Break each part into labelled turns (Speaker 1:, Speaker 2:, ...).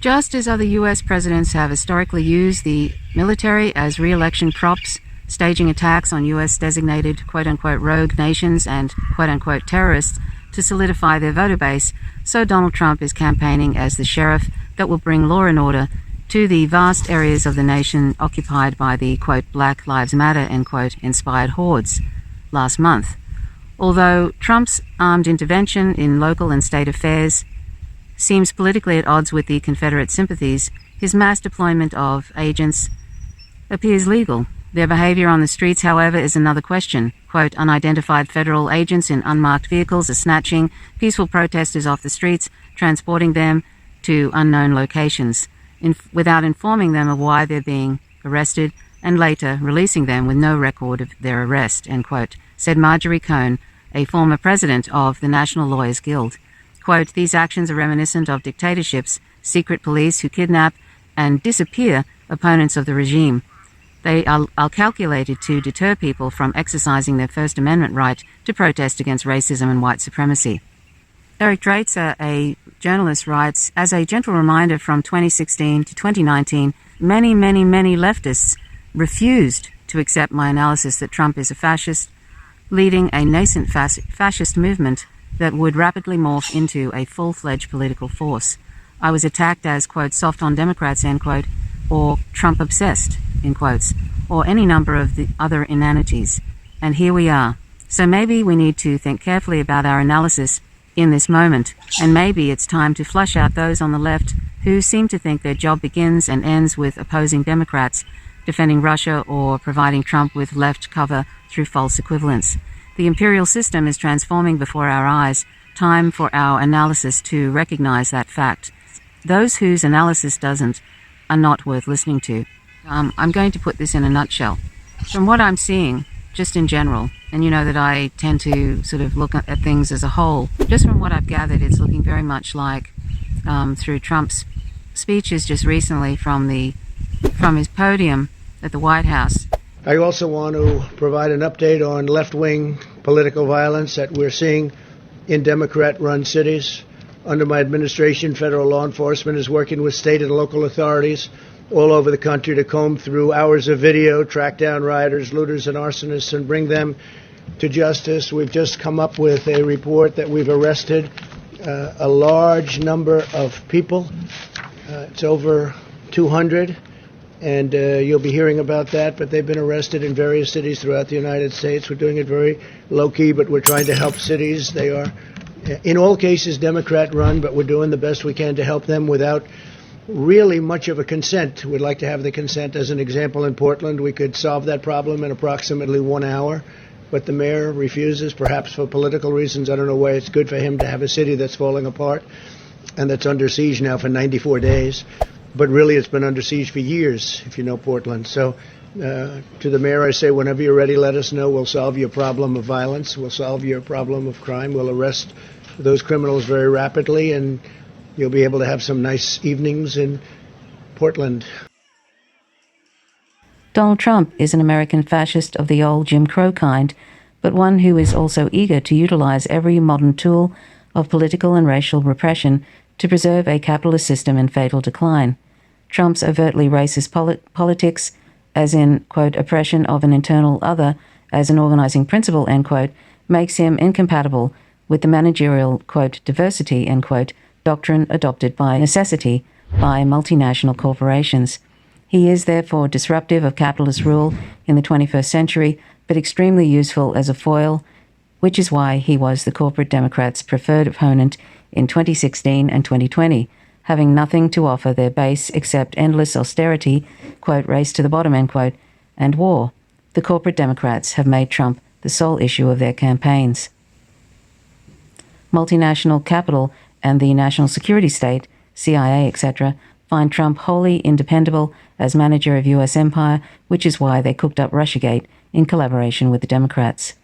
Speaker 1: Just as other US presidents have historically used the military as re-election props, staging attacks on US-designated quote-unquote rogue nations and quote-unquote terrorists to solidify their voter base, so Donald Trump is campaigning as the sheriff that will bring law and order to the vast areas of the nation occupied by the quote Black Lives Matter end quote inspired hordes last month. Although Trump's armed intervention in local and state affairs seems politically at odds with the Confederate sympathies, his mass deployment of agents appears legal. Their behavior on the streets, however, is another question. Quote, unidentified federal agents in unmarked vehicles are snatching peaceful protesters off the streets, transporting them to unknown locations, without informing them of why they're being arrested, and later releasing them with no record of their arrest, end quote, said Marjorie Cohn, a former president of the National Lawyers Guild. Quote, these actions are reminiscent of dictatorships, secret police who kidnap and disappear opponents of the regime. They are calculated to deter people from exercising their First Amendment right to protest against racism and white supremacy. Eric Draitzer, a journalist, writes, as a gentle reminder from 2016 to 2019, many leftists refused to accept my analysis that Trump is a fascist, leading a nascent fascist movement that would rapidly morph into a full-fledged political force. I was attacked as, quote, soft on Democrats, end quote, or Trump-obsessed, in quotes, or any number of the other inanities. And here we are. So maybe we need to think carefully about our analysis in this moment, and maybe it's time to flush out those on the left who seem to think their job begins and ends with opposing Democrats, defending Russia, or providing Trump with left cover through false equivalence. The imperial system is transforming before our eyes. Time for our analysis to recognize that fact. Those whose analysis doesn't are not worth listening to. I'm going to put this in a nutshell. From what I'm seeing, just in general, and you know that I tend to sort of look at things as a whole, just from what I've gathered, it's looking very much like through Trump's speeches just recently from his podium at the White House.
Speaker 2: I also want to provide an update on left-wing political violence that we're seeing in Democrat-run cities. Under my administration, federal law enforcement is working with state and local authorities all over the country to comb through hours of video, track down rioters, looters, and arsonists, and bring them to justice. We've just come up with a report that we've arrested a large number of people. It's over 200. And you'll be hearing about that, but they've been arrested in various cities throughout the United States. We're doing it very low-key, but we're trying to help cities. They are, in all cases, Democrat-run, but we're doing the best we can to help them without really much of a consent. We'd like to have the consent. As an example, in Portland, we could solve that problem in approximately 1 hour, but the mayor refuses, perhaps for political reasons. I don't know why it's good for him to have a city that's falling apart and that's under siege now for 94 days. But really, it's been under siege for years, if you know Portland. So to the mayor, I say, whenever you're ready, let us know. We'll solve your problem of violence. We'll solve your problem of crime. We'll arrest those criminals very rapidly, and you'll be able to have some nice evenings in Portland.
Speaker 1: Donald Trump is an American fascist of the old Jim Crow kind, but one who is also eager to utilize every modern tool of political and racial repression to preserve a capitalist system in fatal decline. Trump's overtly racist politics, as in, quote, oppression of an internal other as an organizing principle, end quote, makes him incompatible with the managerial, quote, diversity, end quote, doctrine adopted by necessity by multinational corporations. He is therefore disruptive of capitalist rule in the 21st century, but extremely useful as a foil, which is why he was the corporate Democrats' preferred opponent in 2016 and 2020, having nothing to offer their base except endless austerity, quote, race to the bottom, end quote, and war. The corporate Democrats have made Trump the sole issue of their campaigns. Multinational capital and the national security state, CIA, etc., find Trump wholly independable as manager of U.S. empire, which is why they cooked up Russiagate in collaboration with the Democrats.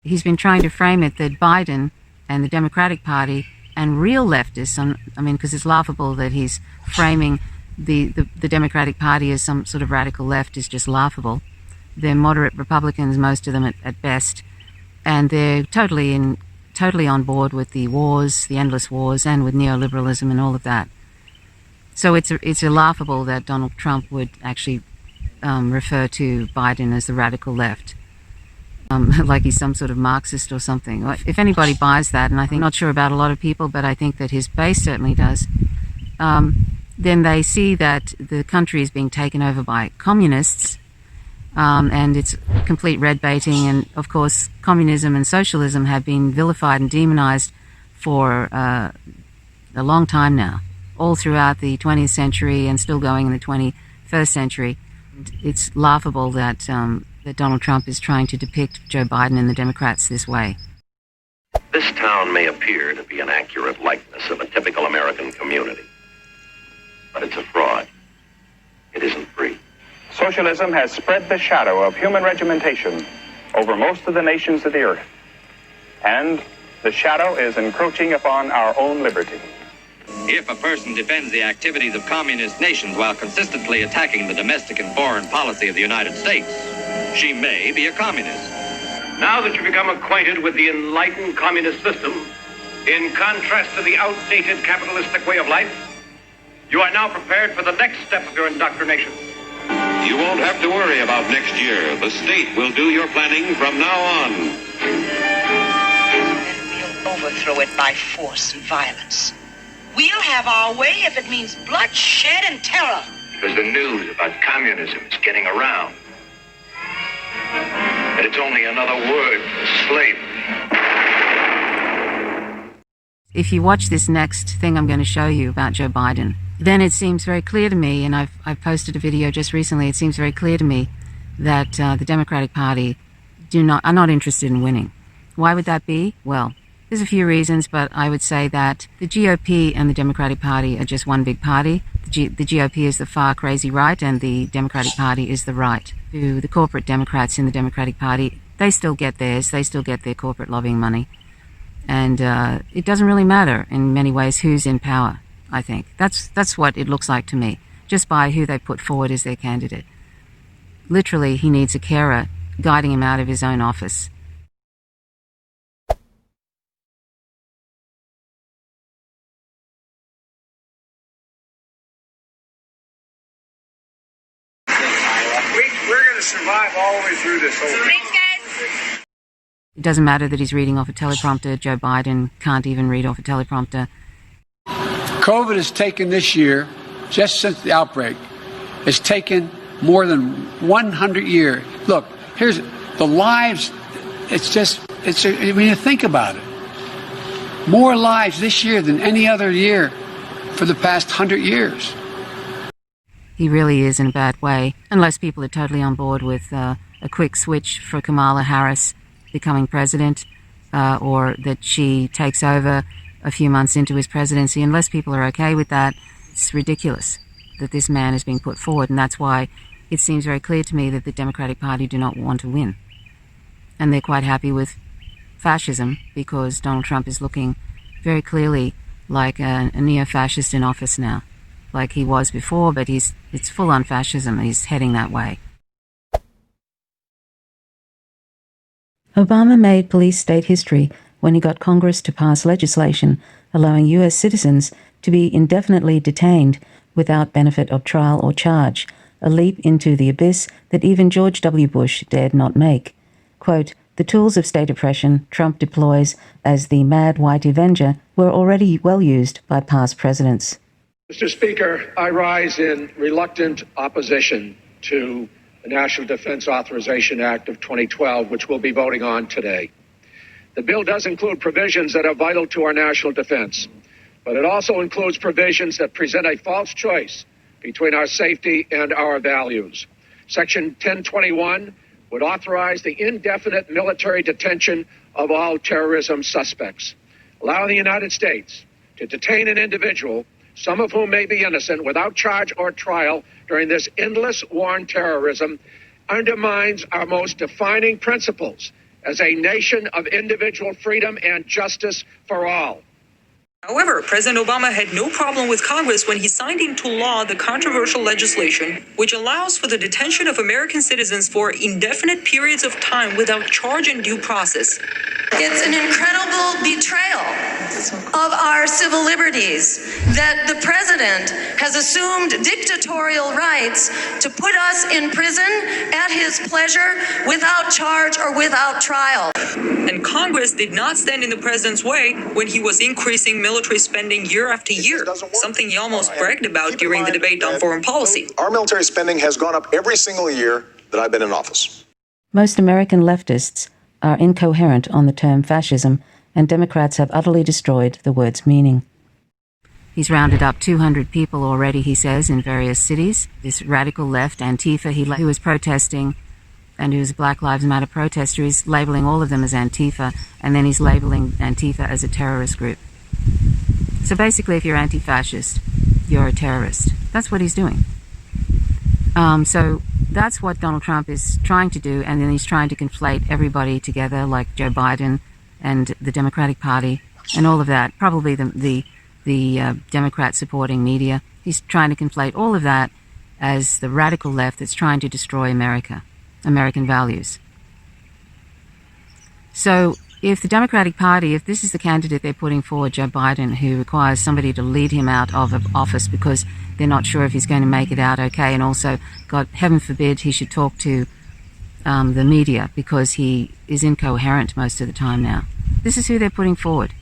Speaker 1: He's been trying to frame it that Biden and the Democratic Party and real leftists, because it's laughable that he's framing the Democratic Party as some sort of radical left is just laughable. They're moderate Republicans, most of them at best, and they're totally on board with the wars, the endless wars, and with neoliberalism and all of that. So it's laughable that Donald Trump would actually refer to Biden as the radical left, like he's some sort of Marxist or something. If anybody buys that, and I'm not sure about a lot of people, but I think that his base certainly does, then they see that the country is being taken over by communists, and it's complete red baiting. And of course, communism and socialism have been vilified and demonized for a long time now, all throughout the 20th century and still going in the 21st century. It's laughable that that Donald Trump is trying to depict Joe Biden and the Democrats this way.
Speaker 3: This town may appear to be an accurate likeness of a typical American community, but it's a fraud. It isn't free.
Speaker 4: Socialism has spread the shadow of human regimentation over most of the nations of the earth, and the shadow is encroaching upon our own liberty.
Speaker 5: If a person defends the activities of communist nations while consistently attacking the domestic and foreign policy of the United States, she may be a communist.
Speaker 3: Now that you've become acquainted with the enlightened communist system, in contrast to the outdated capitalistic way of life, you are now prepared for the next step of your indoctrination.
Speaker 6: You won't have to worry about next year. The state will do your planning from now on.
Speaker 7: Then we'll overthrow it by force and violence. We'll have our way if it means bloodshed and terror.
Speaker 3: Because the news about communism is getting around. But it's only another word for slavery.
Speaker 1: If you watch this next thing I'm going to show you about Joe Biden, then it seems very clear to me, and I've posted a video just recently, it seems very clear to me that the Democratic Party are not interested in winning. Why would that be? Well, there's a few reasons, but I would say that the GOP and the Democratic Party are just one big party. The GOP is the far crazy right, and the Democratic Party is the right. To the corporate Democrats in the Democratic Party, they still get theirs. They still get their corporate lobbying money. And it doesn't really matter in many ways who's in power, I think. That's what it looks like to me, just by who they put forward as their candidate. Literally, he needs a carer guiding him out of his own office.
Speaker 8: We're going to survive all the way through this whole thing.
Speaker 7: Thanks, guys.
Speaker 1: It doesn't matter that he's reading off a teleprompter. Joe Biden can't even read off a teleprompter.
Speaker 9: COVID has taken this year, just since the outbreak, has taken more than 100 years. Look, here's the lives. When you think about it, more lives this year than any other year for the past 100 years.
Speaker 1: He really is in a bad way, unless people are totally on board with a quick switch for Kamala Harris becoming president, or that she takes over a few months into his presidency. Unless people are okay with that, it's ridiculous that this man is being put forward, and that's why it seems very clear to me that the Democratic Party do not want to win. And they're quite happy with fascism, because Donald Trump is looking very clearly like a neo-fascist in office now, like he was before, but it's full-on fascism. He's heading that way. Obama made police state history when he got Congress to pass legislation allowing U.S. citizens to be indefinitely detained without benefit of trial or charge, a leap into the abyss that even George W. Bush dared not make. Quote, "The tools of state oppression Trump deploys as the mad white Avenger were already well used by past presidents."
Speaker 8: Mr. Speaker, I rise in reluctant opposition to the National Defense Authorization Act of 2012, which we'll be voting on today. The bill does include provisions that are vital to our national defense, but it also includes provisions that present a false choice between our safety and our values. Section 1021 would authorize the indefinite military detention of all terrorism suspects, allowing the United States to detain an individual, some of whom may be innocent, without charge or trial during this endless war on terrorism, undermines our most defining principles as a nation of individual freedom and justice for all.
Speaker 10: However, President Obama had no problem with Congress when he signed into law the controversial legislation which allows for the detention of American citizens for indefinite periods of time without charge and due process.
Speaker 7: It's an incredible betrayal
Speaker 11: of our civil liberties, that the president has assumed dictatorial rights to put us in prison at his pleasure without charge or without trial.
Speaker 10: And Congress did not stand in the president's way when he was increasing military spending year after year, something he almost bragged about during the debate on foreign policy.
Speaker 12: Our military spending has gone up every single year that I've been in office.
Speaker 1: Most American leftists are incoherent on the term fascism, and Democrats have utterly destroyed the word's meaning. He's rounded up 200 people already, he says, in various cities. This radical left, Antifa, who was protesting and who's a Black Lives Matter protester, he's labeling all of them as Antifa, and then he's labeling Antifa as a terrorist group. So basically, if you're anti-fascist, you're a terrorist. That's what he's doing. So that's what Donald Trump is trying to do, and then he's trying to conflate everybody together, like Joe Biden and the Democratic Party and all of that, probably the Democrat-supporting media. He's trying to conflate all of that as the radical left that's trying to destroy America, American values. So if the Democratic Party, if this is the candidate they're putting forward, Joe Biden, who requires somebody to lead him out of office because they're not sure if he's going to make it out okay, and also, God, heaven forbid, he should talk to the media because he is incoherent most of the time now. This is who they're putting forward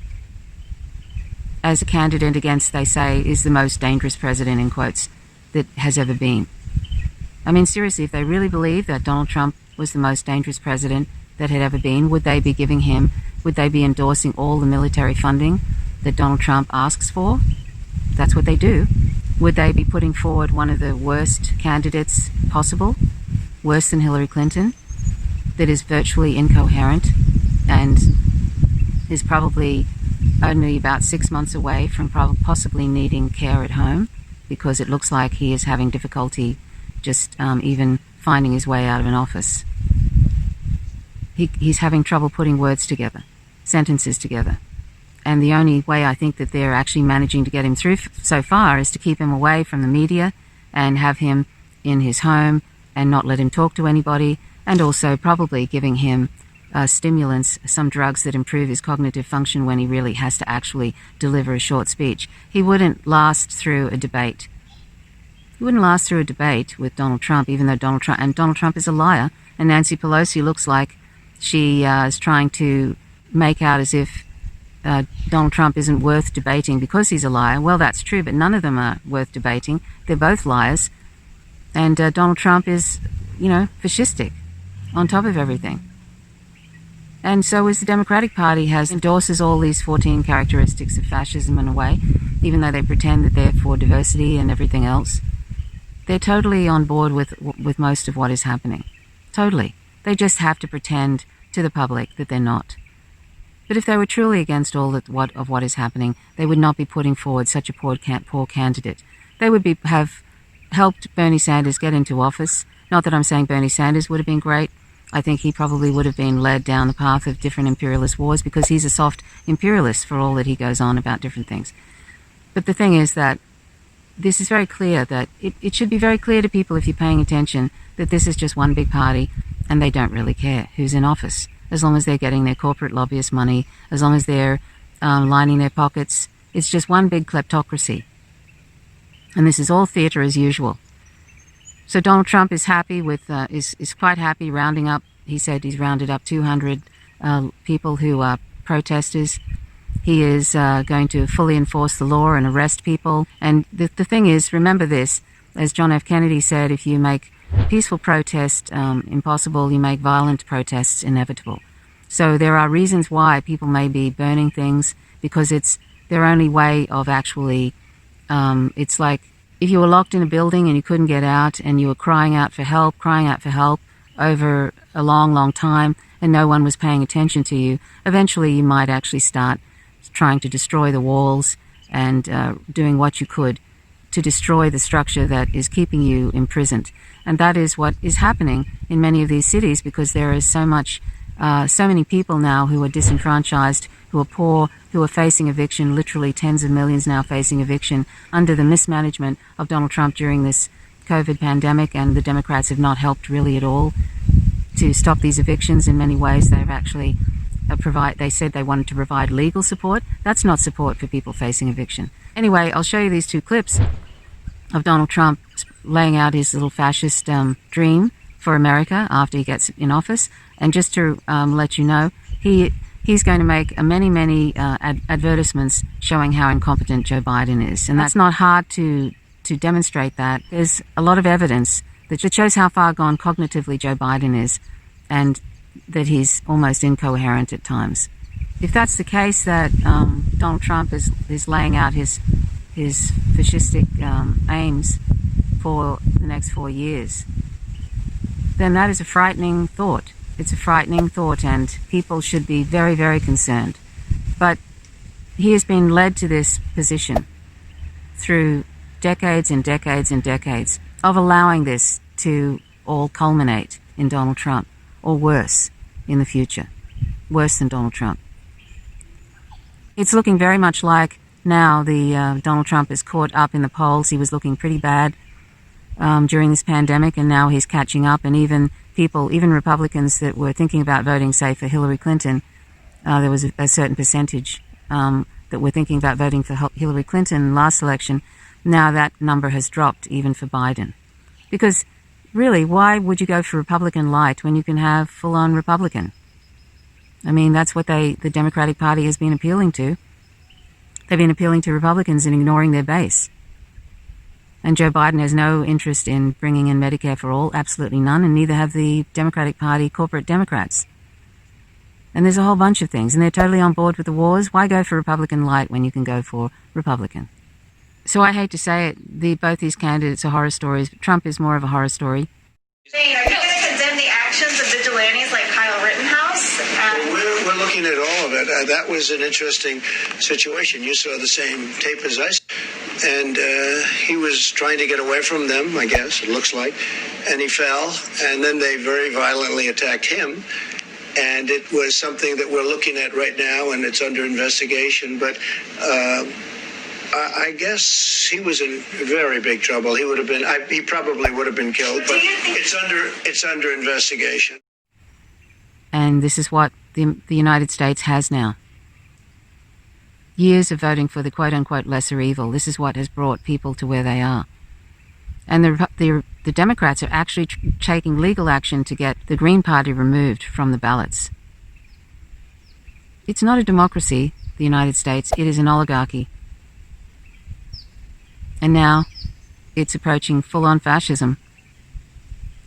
Speaker 1: as a candidate against, they say, is the most dangerous president, in quotes, that has ever been. I mean, seriously, if they really believe that Donald Trump was the most dangerous president that had ever been, would they be endorsing all the military funding that Donald Trump asks for? That's what they do. Would they be putting forward one of the worst candidates possible, worse than Hillary Clinton, that is virtually incoherent and is probably only about 6 months away from possibly needing care at home because it looks like he is having difficulty just even finding his way out of an office. He's having trouble putting words together, sentences together. And the only way I think that they're actually managing to get him through so far is to keep him away from the media and have him in his home and not let him talk to anybody, and also probably giving him stimulants, some drugs that improve his cognitive function when he really has to actually deliver a short speech. He wouldn't last through a debate. He wouldn't last through a debate with Donald Trump, even though Donald Trump is a liar, and Nancy Pelosi looks like she is trying to make out as if Donald Trump isn't worth debating because he's a liar. Well, that's true, but none of them are worth debating. They're both liars. And Donald Trump is, fascistic on top of everything. And so is the Democratic Party endorses all these 14 characteristics of fascism in a way, even though they pretend that they're for diversity and everything else. They're totally on board with most of what is happening. Totally. They just have to pretend to the public that they're not. But if they were truly against all of what is happening, they would not be putting forward such a poor candidate. They would have helped Bernie Sanders get into office. Not that I'm saying Bernie Sanders would have been great. I think he probably would have been led down the path of different imperialist wars because he's a soft imperialist for all that he goes on about different things. But the thing is that this is very clear, that it should be very clear to people, if you're paying attention, that this is just one big party and they don't really care who's in office. As long as they're getting their corporate lobbyist money, as long as they're lining their pockets, it's just one big kleptocracy. And this is all theater as usual. So Donald Trump is happy is quite happy rounding up. He said he's rounded up 200 people who are protesters. He is going to fully enforce the law and arrest people. And the thing is, remember this, as John F. Kennedy said, if you make peaceful protest impossible, you make violent protests inevitable. So there are reasons why people may be burning things, because it's their only way of actually, it's like if you were locked in a building and you couldn't get out and you were crying out for help over a long, long time and no one was paying attention to you, eventually you might actually start trying to destroy the walls and doing what you could to destroy the structure that is keeping you imprisoned. And that is what is happening in many of these cities, because there is so many people now who are disenfranchised, who are poor, who are facing eviction, literally tens of millions now facing eviction under the mismanagement of Donald Trump during this COVID pandemic, and the Democrats have not helped really at all to stop these evictions. In many ways, they've actually They said they wanted to provide legal support. That's not support for people facing eviction. Anyway, I'll show you these two clips of Donald Trump laying out his little fascist dream for America after he gets in office. And just to let you know, he's going to make many advertisements showing how incompetent Joe Biden is. And that's not hard to demonstrate that. There's a lot of evidence that shows how far gone cognitively Joe Biden is, and that he's almost incoherent at times. If that's the case, that Donald Trump is laying out his fascistic aims for the next 4 years, then that is a frightening thought. It's a frightening thought, and people should be very, very concerned. But he has been led to this position through decades and decades and decades of allowing this to all culminate in Donald Trump, or worse in the future, worse than Donald Trump. It's looking very much like now Donald Trump is caught up in the polls. He was looking pretty bad during this pandemic, and now he's catching up. And even Republicans that were thinking about voting, say, for Hillary Clinton, there was a certain percentage that were thinking about voting for Hillary Clinton last election. Now that number has dropped even for Biden. Because really, why would you go for Republican light when you can have full-on Republican? I mean, that's what the Democratic Party has been appealing to. They've been appealing to Republicans and ignoring their base. And Joe Biden has no interest in bringing in Medicare for all, absolutely none, and neither have the Democratic Party corporate Democrats. And there's a whole bunch of things, and they're totally on board with the wars. Why go for Republican light when you can go for Republican? So I hate to say it, both these candidates are horror stories, but Trump is more of a horror story.
Speaker 13: Are you going to condemn the actions of vigilantes like Kyle Rittenhouse?
Speaker 2: We're looking at all of it. That was an interesting situation. You saw the same tape as I saw. And he was trying to get away from them, I guess, it looks like. And he fell. And then they very violently attacked him. And it was something that we're looking at right now, and it's under investigation. But I guess he was in very big trouble. He would have been. He probably would have been killed. But it's under investigation.
Speaker 1: And this is what the United States has now. Years of voting for the quote-unquote lesser evil. This is what has brought people to where they are. And the Democrats are actually taking legal action to get the Green Party removed from the ballots. It's not a democracy, the United States. It is an oligarchy. And now it's approaching full-on fascism.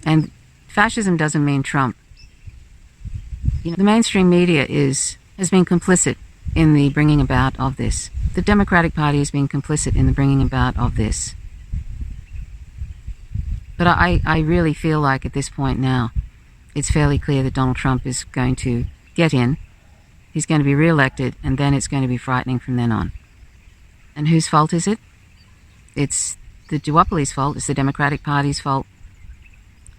Speaker 1: And fascism doesn't mean Trump. You know, the mainstream media has been complicit in the bringing about of this. The Democratic Party has been complicit in the bringing about of this. But I really feel like at this point now, it's fairly clear that Donald Trump is going to get in. He's going to be re-elected, and then it's going to be frightening from then on. And whose fault is it? It's the duopoly's fault. It's the Democratic Party's fault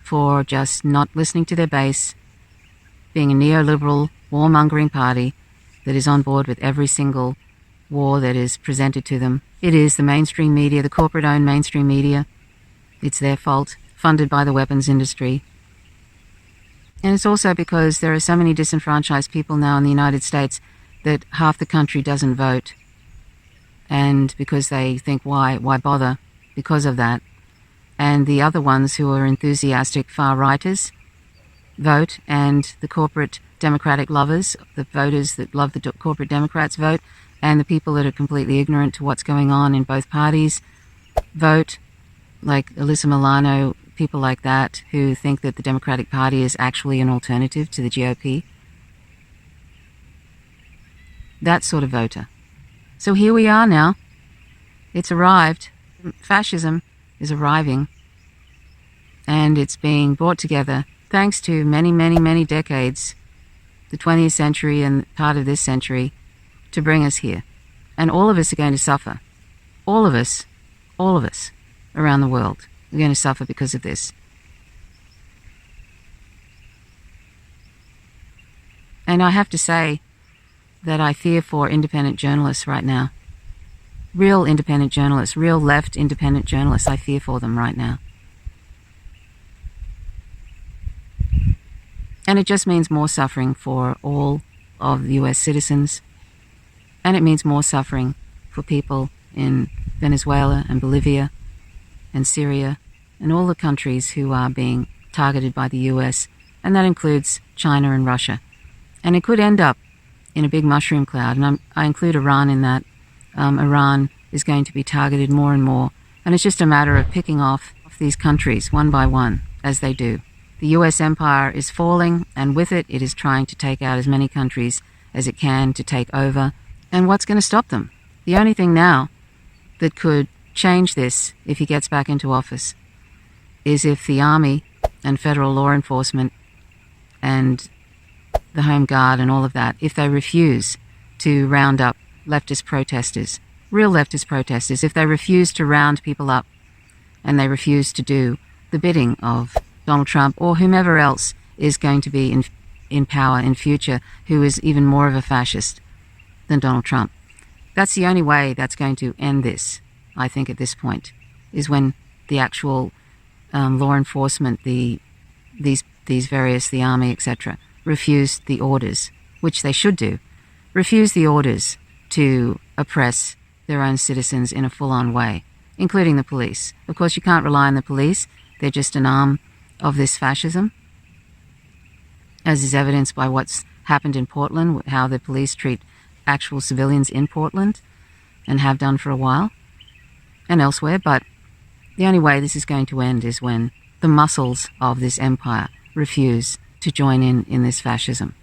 Speaker 1: for just not listening to their base, being a neoliberal, warmongering party that is on board with every single war that is presented to them. It is the mainstream media, the corporate-owned mainstream media. It's their fault, funded by the weapons industry. And it's also because there are so many disenfranchised people now in the United States that half the country doesn't vote. And because they think, why bother? Because of that. And the other ones who are enthusiastic far-righters vote, and the corporate Democratic lovers, the voters that love the corporate Democrats vote, and the people that are completely ignorant to what's going on in both parties vote, like Alyssa Milano, people like that, who think that the Democratic Party is actually an alternative to the GOP. That sort of voter. So here we are now. It's arrived. Fascism is arriving. And it's being brought together thanks to many, many, many decades, the 20th century and part of this century, to bring us here. And all of us are going to suffer. All of us around the world are going to suffer because of this. And I have to say that I fear for independent journalists right now. Real independent journalists, real left independent journalists, I fear for them right now. And it just means more suffering for all of US citizens, and it means more suffering for people in Venezuela and Bolivia and Syria and all the countries who are being targeted by the US, and that includes China and Russia. And it could end up in a big mushroom cloud, and I include Iran in that. Iran is going to be targeted more and more, and it's just a matter of picking off these countries one by one as they do. The US empire is falling, and with it, it is trying to take out as many countries as it can to take over. And what's going to stop them? The only thing now that could change this, if he gets back into office, is if the army and federal law enforcement and the Home Guard and all of that, if they refuse to round up leftist protesters, real leftist protesters, if they refuse to round people up and they refuse to do the bidding of Donald Trump or whomever else is going to be in power in future who is even more of a fascist than Donald Trump. That's the only way that's going to end this, I think, at this point, is when the actual law enforcement, these various, the army, etc., refuse the orders, which they should do, refuse the orders to oppress their own citizens in a full-on way, including the police. Of course, you can't rely on the police. They're just an arm of this fascism, as is evidenced by what's happened in Portland, how the police treat actual civilians in Portland and have done for a while and elsewhere. But the only way this is going to end is when the muscles of this empire refuse to join in this fascism.